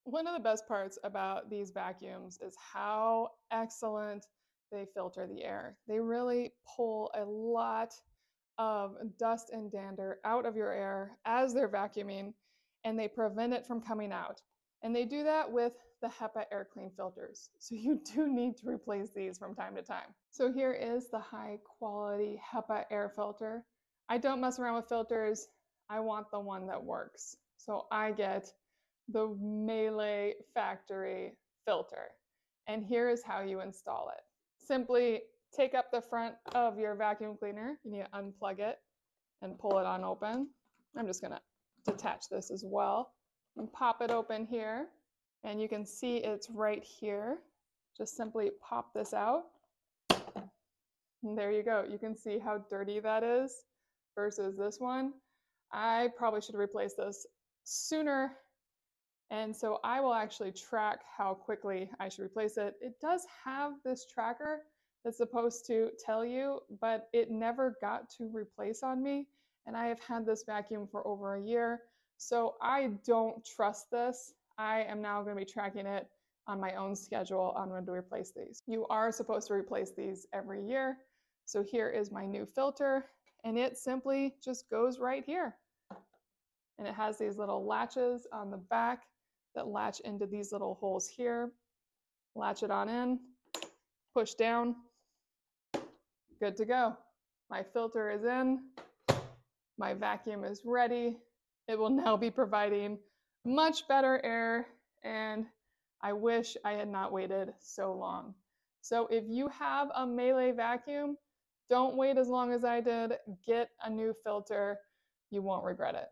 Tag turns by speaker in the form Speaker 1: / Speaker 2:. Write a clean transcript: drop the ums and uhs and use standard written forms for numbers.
Speaker 1: One of the best parts about these vacuums is how excellent they filter the air. They really pull a lot of dust and dander out of your air as they're vacuuming, and they prevent it from coming out. And they do that with the HEPA AirClean filters. So you do need to replace these from time to time. So here is the high quality HEPA air filter. I don't mess around with filters. I want the one that works. So I get the Miele factory filter. And here is how you install it. Simply take up the front of your vacuum cleaner. You need to unplug it and pull it on open. I'm just gonna detach this as well and pop it open here. And you can see it's right here. Just simply pop this out. And there you go. You can see how dirty that is versus this one. I probably should replace this sooner. And so I will actually track how quickly I should replace it. It does have this tracker that's supposed to tell you, but it never got to replace on me. And I have had this vacuum for over a year. So I don't trust this. I am now going to be tracking it on my own schedule on when to replace these. You are supposed to replace these every year. So here is my new filter, and it simply just goes right here. And it has these little latches on the back that latch into these little holes here. Latch it on in, push down, good to go. My filter is in, my vacuum is ready. It will now be providing much better air, and I wish I had not waited so long. So if you have a Miele vacuum, don't wait as long as I did. Get a new filter. You won't regret it.